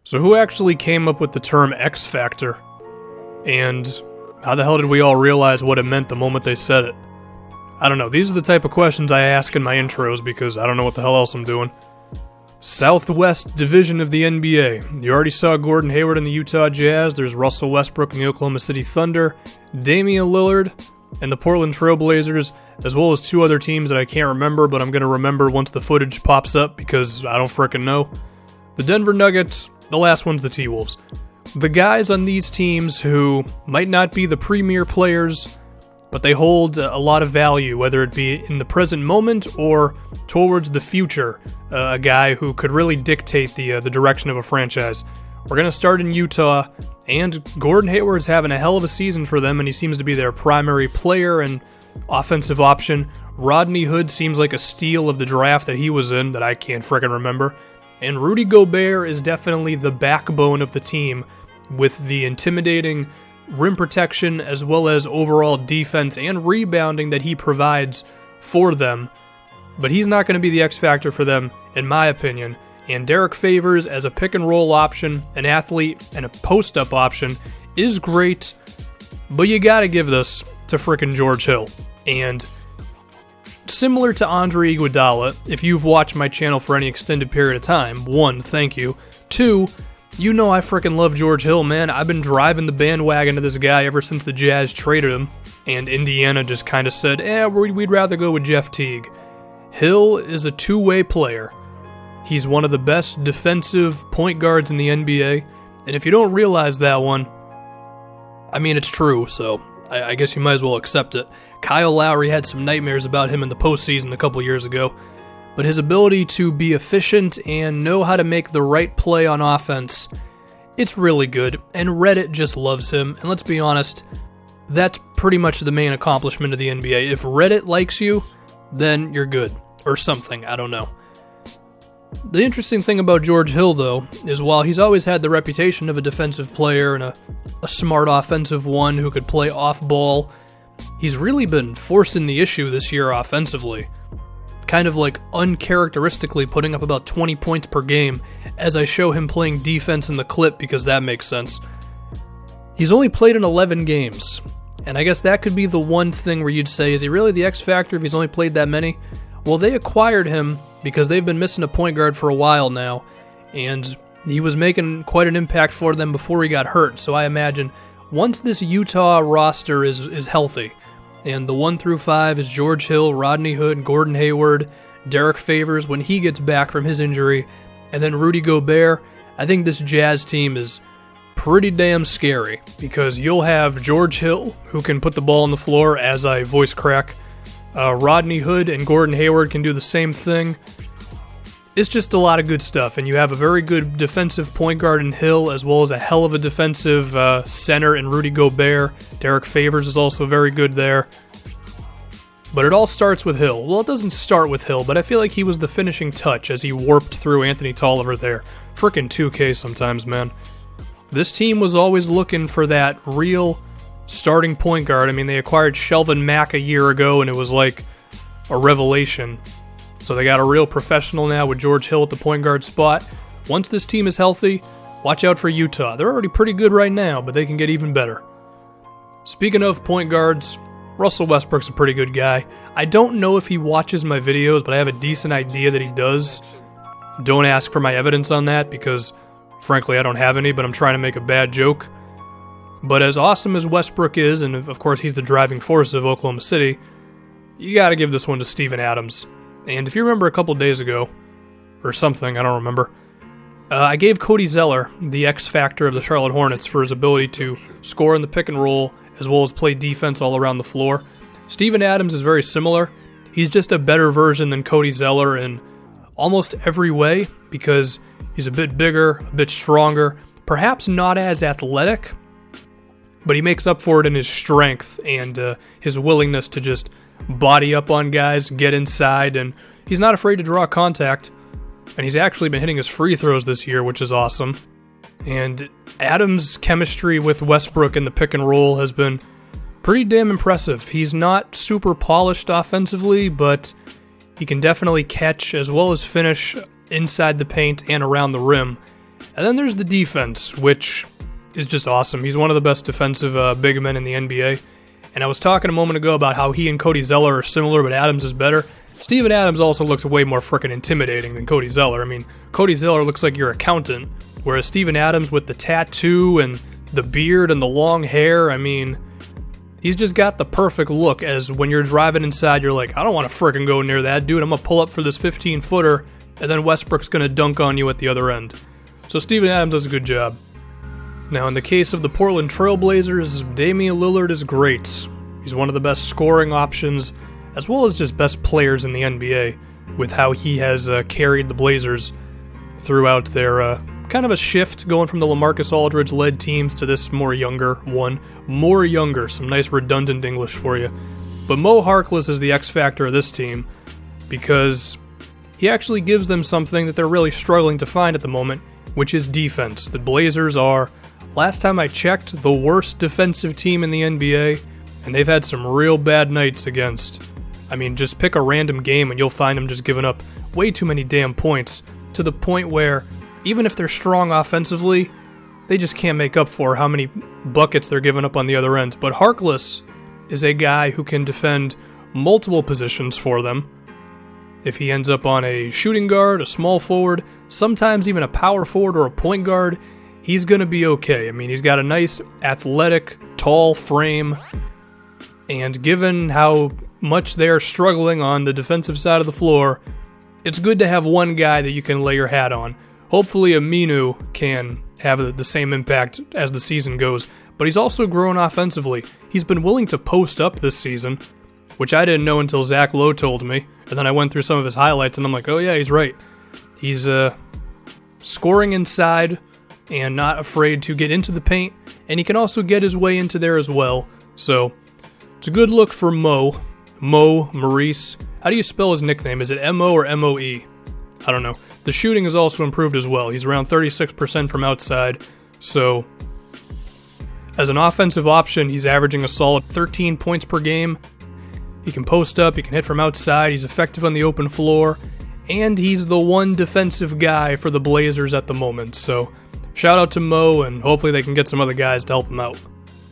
So who actually came up with the term X Factor? And how the hell did we all realize what it meant the moment they said it? I don't know, these are the type of questions I ask in my intros because I don't know what the hell else I'm doing. Southwest Division of the NBA. You already saw Gordon Hayward in the Utah Jazz, there's Russell Westbrook in the Oklahoma City Thunder, Damian Lillard and the Portland Trail Blazers, as well as two other teams that I can't remember, but I'm going to remember once the footage pops up because I don't frickin' know. The Denver Nuggets, the last one's the T-Wolves. The guys on these teams who might not be the premier players, but they hold a lot of value, whether it be in the present moment or towards the future, a guy who could really dictate the direction of a franchise. We're going to start in Utah, and Gordon Hayward's having a hell of a season for them, and he seems to be their primary player and offensive option. Rodney Hood seems like a steal of the draft that he was in that I can't frickin' remember. And Rudy Gobert is definitely the backbone of the team with the intimidating rim protection as well as overall defense and rebounding that he provides for them. But he's not going to be the X factor for them, in my opinion. And Derek Favors as a pick-and-roll option, an athlete, and a post-up option is great, but you gotta give this to frickin' George Hill. And similar to Andre Iguodala, if you've watched my channel for any extended period of time, 1, thank you. 2, you know I frickin' love George Hill, man. I've been driving the bandwagon to this guy ever since the Jazz traded him, and Indiana just kind of said, we'd rather go with Jeff Teague. Hill is a two-way player. He's one of the best defensive point guards in the NBA, and if you don't realize that one, I mean, it's true, so I guess you might as well accept it. Kyle Lowry had some nightmares about him in the postseason a couple years ago, but his ability to be efficient and know how to make the right play on offense, it's really good, and Reddit just loves him, and let's be honest, that's pretty much the main accomplishment of the NBA. If Reddit likes you, then you're good, or something, I don't know. The interesting thing about George Hill, though, is while he's always had the reputation of a defensive player and a smart offensive one who could play off-ball, he's really been forcing the issue this year offensively. Kind of like uncharacteristically putting up about 20 points per game as I show him playing defense in the clip because that makes sense. He's only played in 11 games, and I guess that could be the one thing where you'd say, is he really the X factor if he's only played that many? Well, they acquired him because they've been missing a point guard for a while now, and he was making quite an impact for them before he got hurt, so I imagine once this Utah roster is healthy, and the 1 through 5 is George Hill, Rodney Hood, Gordon Hayward, Derek Favors when he gets back from his injury, and then Rudy Gobert, I think this Jazz team is pretty damn scary, because you'll have George Hill, who can put the ball on the floor as I voice crack, Rodney Hood and Gordon Hayward can do the same thing. It's just a lot of good stuff, and you have a very good defensive point guard in Hill, as well as a hell of a defensive center in Rudy Gobert. Derek Favors is also very good there. But it all starts with Hill. Well, it doesn't start with Hill, but I feel like he was the finishing touch as he warped through Anthony Tolliver there. Frickin' 2K sometimes, man. This team was always looking for that real starting point guard. I mean, they acquired Shelvin Mack a year ago, and it was like a revelation. So they got a real professional now with George Hill at the point guard spot. Once this team is healthy, watch out for Utah. They're already pretty good right now, but they can get even better. Speaking of point guards, Russell Westbrook's a pretty good guy. I don't know if he watches my videos, but I have a decent idea that he does. Don't ask for my evidence on that, because frankly I don't have any, but I'm trying to make a bad joke. But as awesome as Westbrook is, and of course he's the driving force of Oklahoma City, you gotta give this one to Steven Adams. And if you remember a couple days ago, or something, I don't remember, I gave Cody Zeller the X factor of the Charlotte Hornets for his ability to score in the pick and roll, as well as play defense all around the floor. Steven Adams is very similar. He's just a better version than Cody Zeller in almost every way, because he's a bit bigger, a bit stronger, perhaps not as athletic, but he makes up for it in his strength and his willingness to just body up on guys, get inside, and he's not afraid to draw contact, and he's actually been hitting his free throws this year, which is awesome. And Adams' chemistry with Westbrook in the pick and roll has been pretty damn impressive. He's not super polished offensively, but he can definitely catch as well as finish inside the paint and around the rim. And then there's the defense, which is just awesome. He's one of the best defensive big men in the NBA. And I was talking a moment ago about how he and Cody Zeller are similar, but Adams is better. Steven Adams also looks way more freaking intimidating than Cody Zeller. I mean, Cody Zeller looks like your accountant, whereas Steven Adams with the tattoo and the beard and the long hair, I mean, he's just got the perfect look as when you're driving inside, you're like, I don't want to freaking go near that dude. I'm going to pull up for this 15-footer, and then Westbrook's going to dunk on you at the other end. So Steven Adams does a good job. Now, in the case of the Portland Trailblazers, Damian Lillard is great. He's one of the best scoring options, as well as just best players in the NBA, with how he has carried the Blazers throughout their kind of a shift going from the LaMarcus Aldridge-led teams to this more younger one. More younger, some nice redundant English for you. But Mo Harkless is the X factor of this team because he actually gives them something that they're really struggling to find at the moment, which is defense. The Blazers are, last time I checked, the worst defensive team in the NBA, and they've had some real bad nights against. I mean, just pick a random game and you'll find them just giving up way too many damn points, to the point where even if they're strong offensively, they just can't make up for how many buckets they're giving up on the other end. But Harkless is a guy who can defend multiple positions for them. If he ends up on a shooting guard, a small forward, sometimes even a power forward or a point guard, he's going to be okay. I mean, he's got a nice, athletic, tall frame, and given how much they're struggling on the defensive side of the floor, it's good to have one guy that you can lay your hat on. Hopefully Aminu can have the same impact as the season goes, but he's also grown offensively. He's been willing to post up this season, which I didn't know until Zach Lowe told me, and then I went through some of his highlights and I'm like, oh yeah, he's right. He's scoring inside and not afraid to get into the paint, and he can also get his way into there as well. So it's a good look for Mo Maurice. How do you spell his nickname? Is it M-O or M-O-E? I don't know. The shooting has also improved as well. He's around 36% from outside, so as an offensive option, he's averaging a solid 13 points per game. He can post up, he can hit from outside, he's effective on the open floor, and he's the one defensive guy for the Blazers at the moment. So shout out to Mo, and hopefully they can get some other guys to help him out.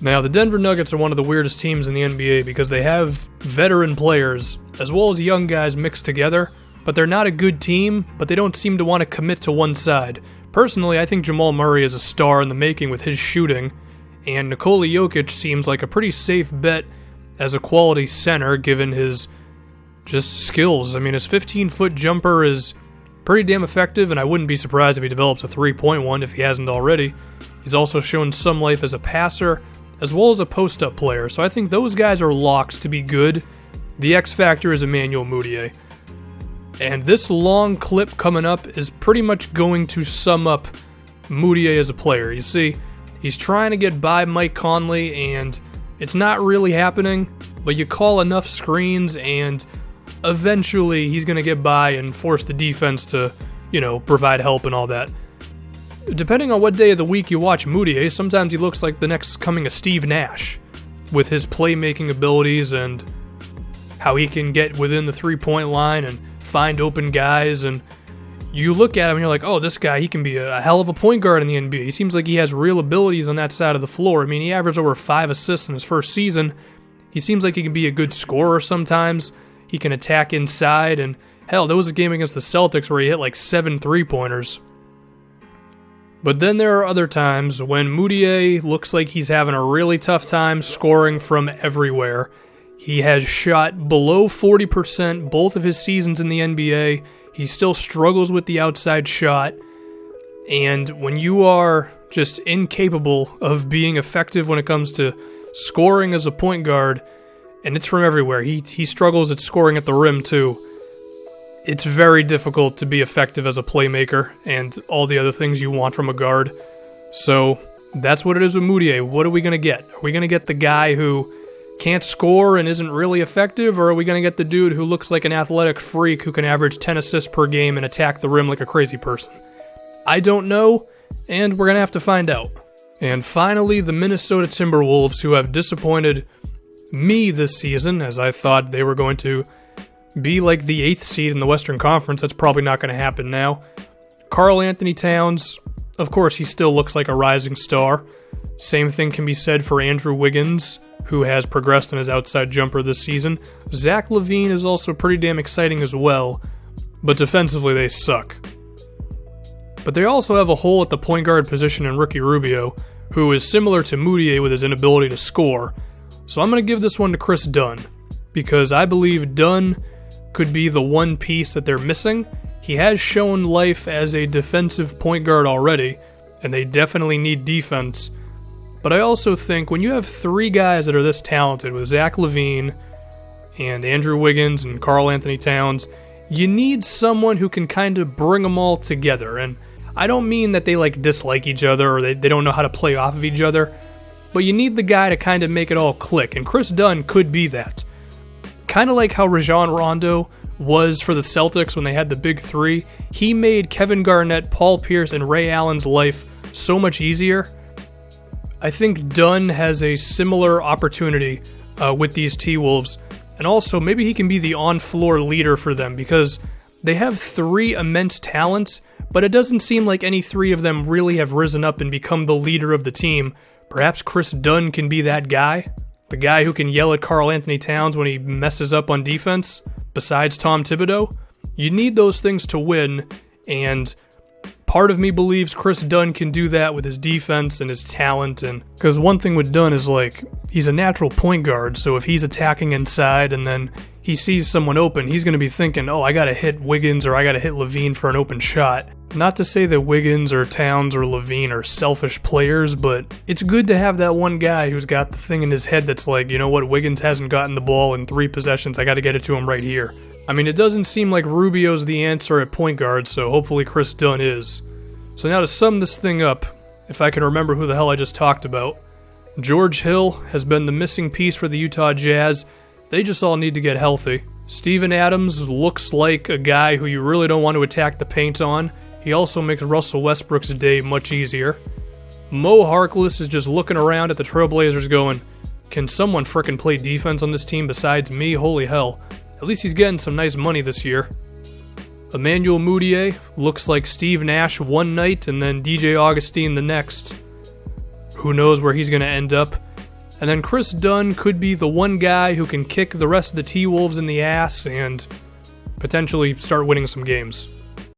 Now, the Denver Nuggets are one of the weirdest teams in the NBA because they have veteran players as well as young guys mixed together, but they're not a good team, but they don't seem to want to commit to one side. Personally, I think Jamal Murray is a star in the making with his shooting, and Nikola Jokic seems like a pretty safe bet as a quality center given his just skills. I mean, his 15-foot jumper is pretty damn effective, and I wouldn't be surprised if he develops a three-point one if he hasn't already. He's also shown some life as a passer, as well as a post-up player, so I think those guys are locks to be good. The X factor is Emmanuel Mudiay. And this long clip coming up is pretty much going to sum up Mudiay as a player. You see, he's trying to get by Mike Conley, and it's not really happening, but you call enough screens, and eventually he's going to get by and force the defense to, provide help and all that. Depending on what day of the week you watch Mudiay, sometimes he looks like the next coming of Steve Nash with his playmaking abilities and how he can get within the three-point line and find open guys. And you look at him and you're like, oh, this guy, he can be a hell of a point guard in the NBA. He seems like he has real abilities on that side of the floor. I mean, he averaged over 5 assists in his first season. He seems like he can be a good scorer sometimes. He can attack inside, and hell, there was a game against the Celtics where he hit like 7 3-pointers. But then there are other times when Mudiay looks like he's having a really tough time scoring from everywhere. He has shot below 40% both of his seasons in the NBA. He still struggles with the outside shot. And when you are just incapable of being effective when it comes to scoring as a point guard, and it's from everywhere, he struggles at scoring at the rim too. It's very difficult to be effective as a playmaker and all the other things you want from a guard. So that's what it is with Mudiay. What are we going to get? Are we going to get the guy who can't score and isn't really effective, or are we going to get the dude who looks like an athletic freak who can average 10 assists per game and attack the rim like a crazy person? I don't know, and we're going to have to find out. And finally, the Minnesota Timberwolves, who have disappointed me this season, as I thought they were going to be like the 8th seed in the Western Conference. That's probably not going to happen now. Karl Anthony Towns, of course, he still looks like a rising star. Same thing can be said for Andrew Wiggins, who has progressed in his outside jumper this season. Zach LaVine is also pretty damn exciting as well, but defensively they suck. But they also have a hole at the point guard position in Ricky Rubio, who is similar to Moutier with his inability to score. So I'm going to give this one to Chris Dunn, because I believe Dunn could be the one piece that they're missing. He has shown life as a defensive point guard already, and they definitely need defense. But I also think when you have three guys that are this talented, with Zach LaVine and Andrew Wiggins and Karl Anthony Towns, you need someone who can kind of bring them all together. And I don't mean that they dislike each other or they don't know how to play off of each other, but you need the guy to kind of make it all click, and Chris Dunn could be that. Kind of like how Rajon Rondo was for the Celtics when they had the big three. He made Kevin Garnett, Paul Pierce, and Ray Allen's life so much easier. I think Dunn has a similar opportunity with these T-Wolves, and also maybe he can be the on-floor leader for them, because they have three immense talents, but it doesn't seem like any three of them really have risen up and become the leader of the team. Perhaps Chris Dunn can be that guy? The guy who can yell at Karl Anthony Towns when he messes up on defense, besides Tom Thibodeau? You need those things to win, and part of me believes Chris Dunn can do that with his defense and his talent. And because one thing with Dunn is he's a natural point guard, so if he's attacking inside and then he sees someone open, he's going to be thinking, oh, I got to hit Wiggins or I got to hit LaVine for an open shot. Not to say that Wiggins or Towns or LaVine are selfish players, but it's good to have that one guy who's got the thing in his head that's you know what, Wiggins hasn't gotten the ball in 3 possessions, I got to get it to him right here. I mean, it doesn't seem like Rubio's the answer at point guard, so hopefully Chris Dunn is. So now to sum this thing up, if I can remember who the hell I just talked about, George Hill has been the missing piece for the Utah Jazz. They just all need to get healthy. Steven Adams looks like a guy who you really don't want to attack the paint on. He also makes Russell Westbrook's day much easier. Mo Harkless is just looking around at the Trailblazers going, can someone frickin' play defense on this team besides me? Holy hell. At least he's getting some nice money this year. Emmanuel Moutier looks like Steve Nash one night and then DJ Augustine the next. Who knows where he's going to end up. And then Chris Dunn could be the one guy who can kick the rest of the T-Wolves in the ass and potentially start winning some games.